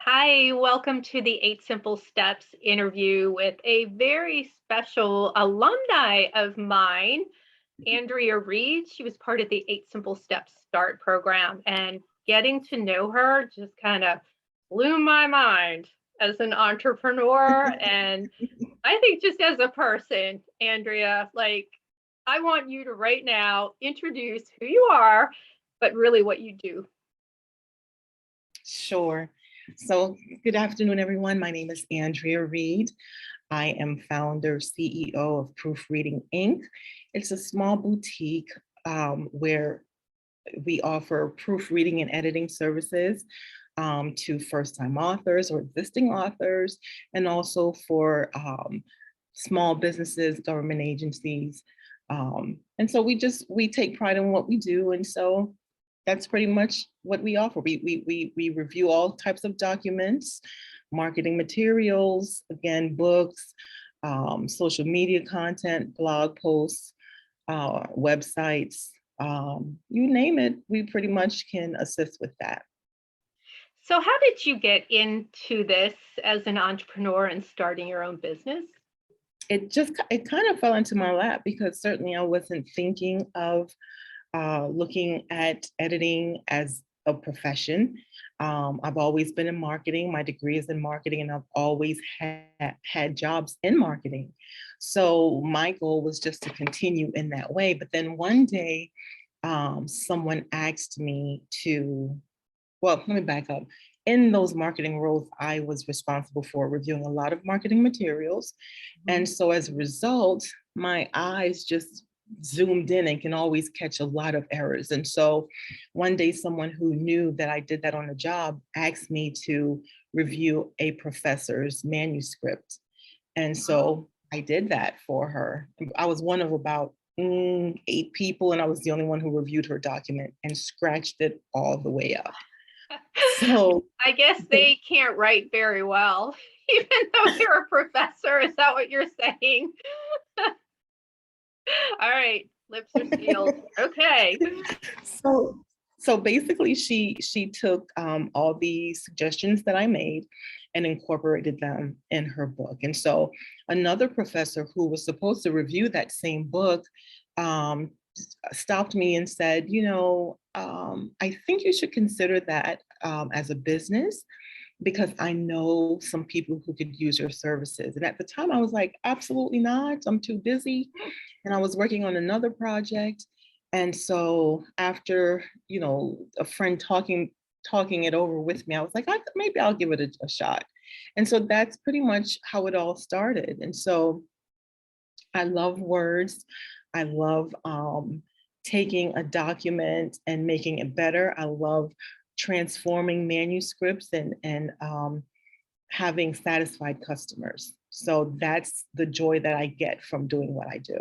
Hi, welcome to the Eight Simple Steps interview with a very special alumni of mine, Andrea Reid. She was part of the Eight Simple Steps START program, and getting to know her just kind of blew my mind as an entrepreneur. And I think just as a person, Andrea, I want you to right now introduce who you are, but really what you do. Sure. So, good afternoon, everyone. My name is Andrea Reid. I am founder, CEO of Proofreading Inc. It's a small boutique where we offer proofreading and editing services to first-time authors or existing authors, and also for small businesses, government agencies. And so we take pride in what we do. And so that's pretty much what we offer. We review all types of documents, marketing materials, again, books, social media content, blog posts, websites, you name it, we pretty much can assist with that. So, how did you get into this as an entrepreneur and starting your own business? It kind of fell into my lap because certainly I wasn't thinking of looking at editing as a profession. I've always been in marketing. My degree is in marketing, and I've always had jobs in marketing. So my goal was just to continue in that way. But then one day, someone asked me to, well, let me back up. In those marketing roles, I was responsible for reviewing a lot of marketing materials. And Mhm. so as a result, my eyes just zoomed in and can always catch a lot of errors. And so one day, someone who knew that I did that on the job asked me to review a professor's manuscript. And Oh, so I did that for her. I was one of about 8 people, and I was the only one who reviewed her document and scratched it all the way up. So I guess they can't write very well, even though you're a professor. Is that what you're saying? All right, lips are sealed. Okay. so so basically she took all the suggestions that I made and incorporated them in her book. And so another professor who was supposed to review that same book um, stopped me and said, I think you should consider that as a business, because I know some people who could use your services. And at the time I was like, absolutely not, I'm too busy. And I was working on another project. And so after, a friend talking it over with me, I was like, maybe I'll give it a shot. And so that's pretty much how it all started. And so I love words. I love taking a document and making it better. I love transforming manuscripts and having satisfied customers. So that's the joy that I get from doing what I do.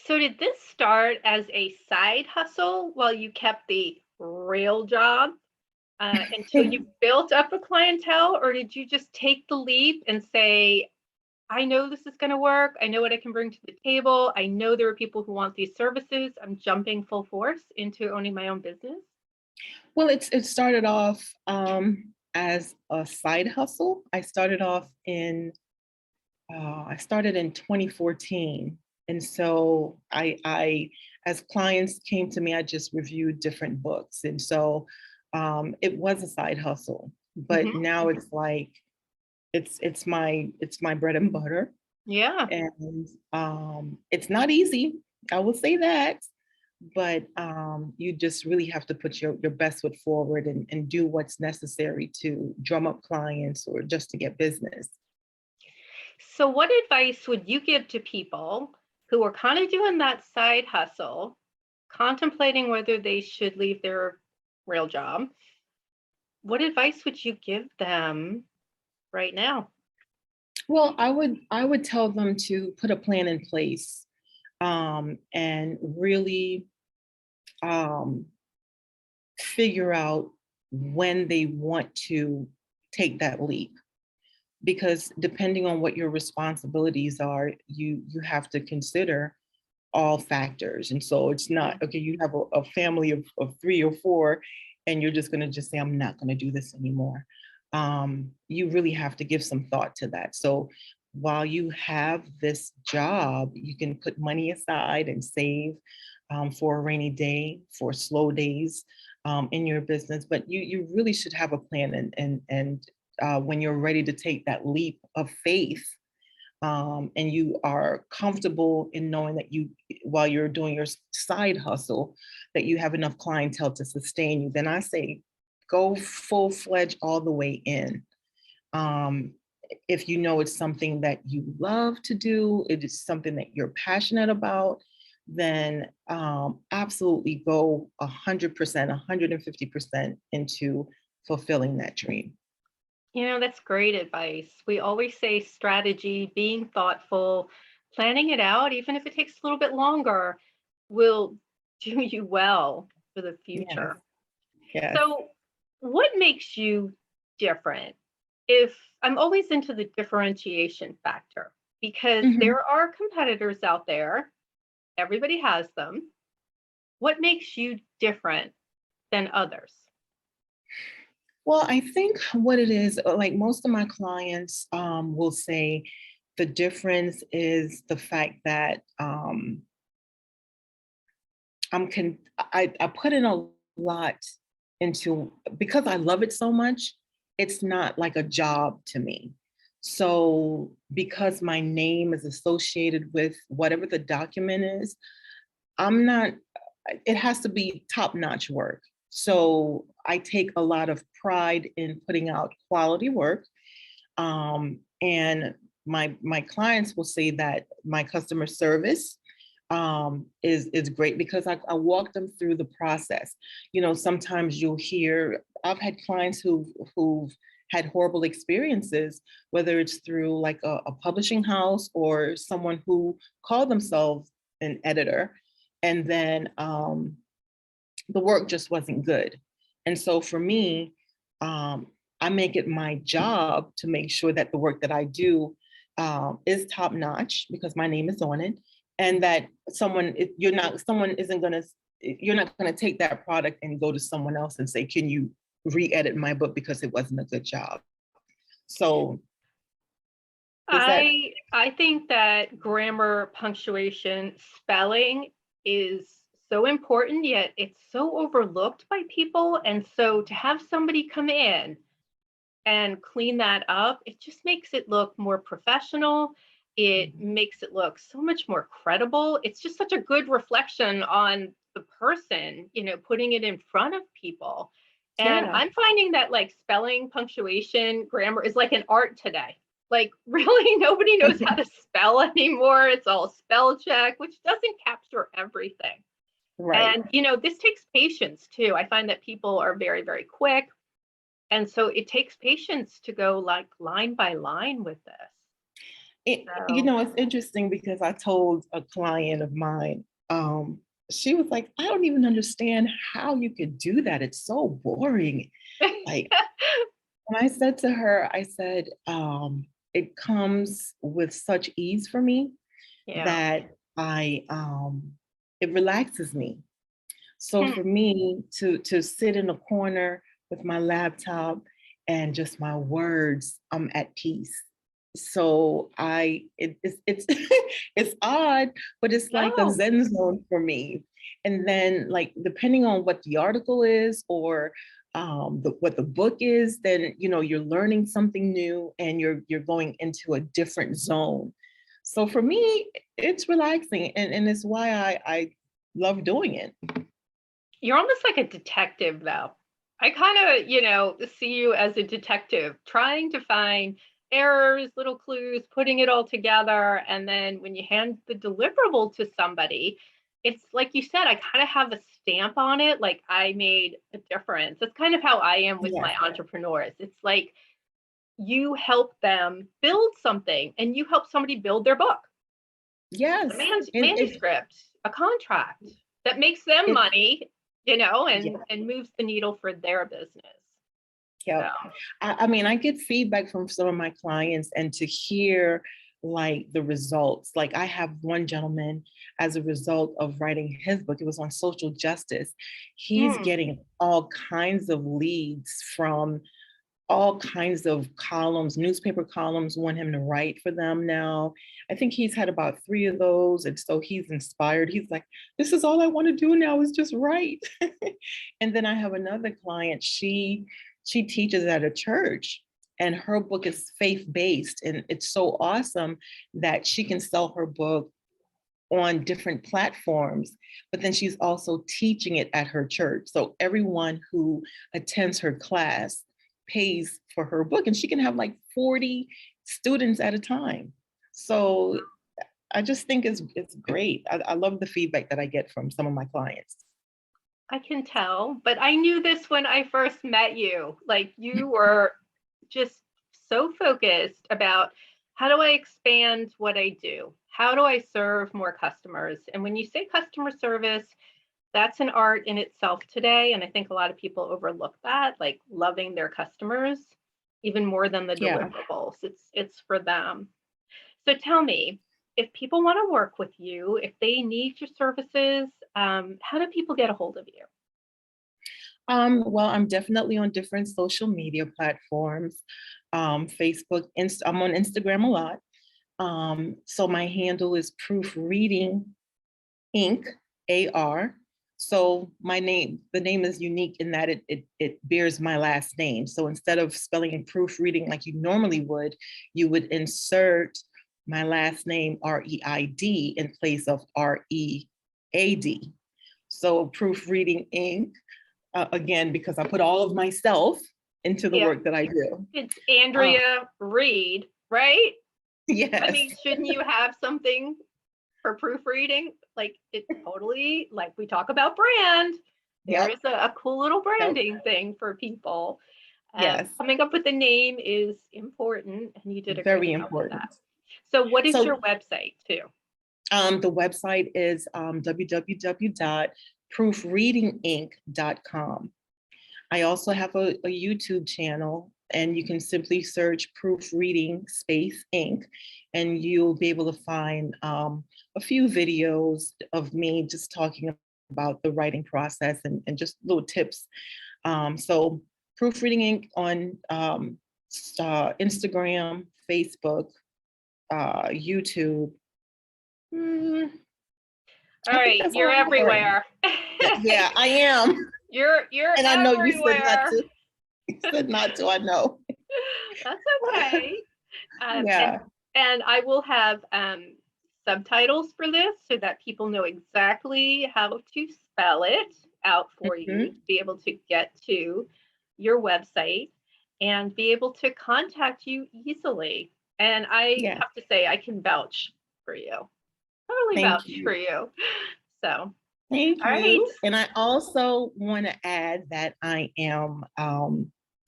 So, did this start as a side hustle while you kept the real job until you built up a clientele, or did you just take the leap and say, I know this is going to work. I know what I can bring to the table. I know there are people who want these services. I'm jumping full force into owning my own business. Well, it started off as a side hustle. I started in 2014, and so I as clients came to me, I just reviewed different books, and so it was a side hustle. But Hmm. now it's like it's my bread and butter, Yeah. and it's not easy. I will say that, but you just really have to put your best foot forward and do what's necessary to drum up clients or just to get business. So, what advice would you give to people who are kind of doing that side hustle, contemplating whether they should leave their real job? What advice would you give them right now? Well, I would tell them to put a plan in place and really um, figure out when they want to take that leap. Because depending on what your responsibilities are, you have to consider all factors. And so it's not, okay, you have a family of 3 or 4, and you're just going to just say, I'm not going to do this anymore. you really have to give some thought to that. So while you have this job, you can put money aside and save for a rainy day, for slow days in your business. But you really should have a plan, and when you're ready to take that leap of faith, and you are comfortable in knowing that you, while you're doing your side hustle, that you have enough clientele to sustain you, then I say go full-fledged all the way in. Um, if you know it's something that you love to do, it is something that you're passionate about, then absolutely go 100%, 150% into fulfilling that dream. That's great advice. We always say strategy, being thoughtful, planning it out, even if it takes a little bit longer, will do you well for the Yes, future. yes. So, what makes you different? If I'm always into the differentiation factor, because Mhm. there are competitors out there, everybody has them. What makes you different than others? Well, I think what it is, like most of my clients will say the difference is the fact that I put in a lot into, because I love it so much, it's not like a job to me. So because my name is associated with whatever the document is, I'm not, it has to be top-notch work. So I take a lot of pride in putting out quality work. And my clients will say that my customer service is great because I walk them through the process. Sometimes you'll hear, I've had clients who've had horrible experiences, whether it's through like a publishing house or someone who called themselves an editor, and then the work just wasn't good. And so for me, I make it my job to make sure that the work that I do is top notch because my name is on it, and that someone isn't gonna, you're not gonna take that product and go to someone else and say, "Can you re-edit my book because it wasn't a good job?" So does that? I think that grammar, punctuation, spelling is so important, yet it's so overlooked by people. And so to have somebody come in and clean that up, it just makes it look more professional. It makes it look so much more credible. It's just such a good reflection on the person, putting it in front of people. And Yeah, I'm finding that like spelling, punctuation, grammar is like an art today. Like, really, nobody knows how to spell anymore. It's all spell check, which doesn't capture everything. right. And, this takes patience too. I find that people are very, very quick. And so it takes patience to go like line by line with this. So, It's interesting because I told a client of mine, she was like, I don't even understand how you could do that. It's so boring. Like, and I said to her, I said, it comes with such ease for me yeah. that it relaxes me. So for me to sit in a corner with my laptop and just my words, I'm at peace. So it's it's odd, but it's like a No. zen zone for me. And then like depending on what the article is or what the book is, then you're learning something new and you're going into a different zone. So for me, it's relaxing and it's why I love doing it. You're almost like a detective, though. I kind of, see you as a detective trying to find errors, little clues, putting it all together. And then when you hand the deliverable to somebody, it's like you said, I kind of have a stamp on it, like I made a difference. That's kind of how I am with Yes. my entrepreneurs. It's like you help them build something and you help somebody build their book, a Yes. And manuscript, a contract that makes them it money, yeah, and moves the needle for their business. So, yeah. I mean, I get feedback from some of my clients and to hear like the results. Like I have one gentleman, as a result of writing his book, it was on social justice. He's mm, getting all kinds of leads from all kinds of columns, newspaper columns, want him to write for them now. I think he's had about 3 of those. And so he's inspired. He's like, this is all I want to do now is just write. And then I have another client. She teaches at a church and her book is faith-based. And it's so awesome that she can sell her book on different platforms, but then she's also teaching it at her church. So everyone who attends her class pays for her book, and she can have like 40 students at a time. So I just think it's great. I love the feedback that I get from some of my clients. I can tell, but I knew this when I first met you. Like you were just so focused about how do I expand what I do? How do I serve more customers? And when you say customer service, that's an art in itself today. And I think a lot of people overlook that, like loving their customers, even more than the Yeah. deliverables. It's for them. So tell me, if people want to work with you, if they need your services, how do people get a hold of you? Well, I'm definitely on different social media platforms. Facebook, I'm on Instagram a lot. So my handle is Proofreading Inc. AR. So my name, the name is unique in that it bears my last name. So instead of spelling proofreading like you normally would, you would insert my last name REID in place of READ. So Proofreading Inc. Again, because I put all of myself into the Yeah, work that I do. it's Andrea Reid, right? Yes. I mean, shouldn't you have something for proofreading? Like it totally, like we talk about brand, there Yep. is a cool little branding thing for people. Yes. Coming up with a name is important, and you did a great Very job with important. that. So what is your So website too? the website is www.proofreadinginc.com. I also have a YouTube channel, and you can simply search Proofreading Space Inc. and you'll be able to find a few videos of me just talking about the writing process and just little tips. So Proofreading Inc. on Instagram, Facebook, YouTube. Mm, All I think right, that's you're all I have right everywhere. now. Yeah, I am. You're And I know you said not everywhere. to. You said not to, I know. That's okay. Um, and Yeah. and I will have subtitles for this so that people know exactly how to spell it out for you to Mhm. be able to get to your website and be able to contact you easily. And I Yeah. have to say, I can vouch for you. Totally Thank vouch for you. you. So, all Thank right. you. And I also want to add that I am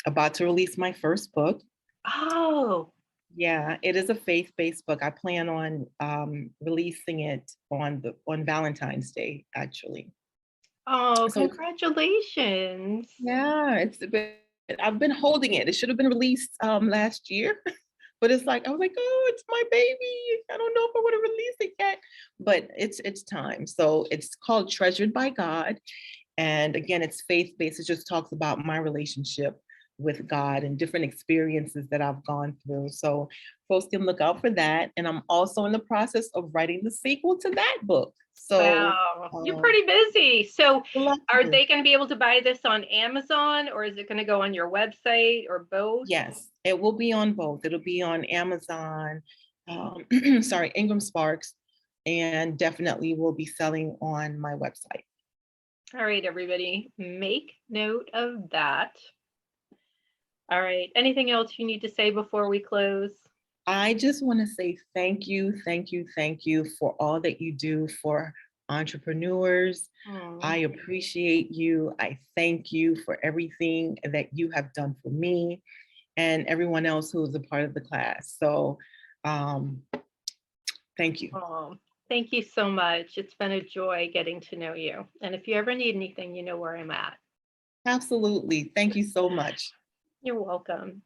about to release my first book. Oh, Yeah, it is a faith-based book. I plan on releasing it on Valentine's Day, actually. oh, So it's, congratulations. yeah, I've been holding it. It should have been released last year, but it's like I was like, oh, it's my baby. I don't know if I want to release it yet, but it's time. So it's called Treasured by God. And again, it's faith-based. It just talks about my relationship with God and different experiences that I've gone through. So folks can look out for that. And I'm also in the process of writing the sequel to that book. So Wow, you're pretty busy. So, love are to. they going to be able to buy this on Amazon or is it going to go on your website or both? Yes, it will be on both. It'll be on Amazon, sorry, Ingram Sparks, and definitely will be selling on my website. All right, everybody, make note of that. All right, anything else you need to say before we close? I just want to say thank you, thank you, thank you for all that you do for entrepreneurs. I appreciate you. I thank you for everything that you have done for me and everyone else who is a part of the class. So um, thank you. Oh, thank you so much. It's been a joy getting to know you. And if you ever need anything, you know where I'm at. Absolutely. Thank you so much. You're welcome.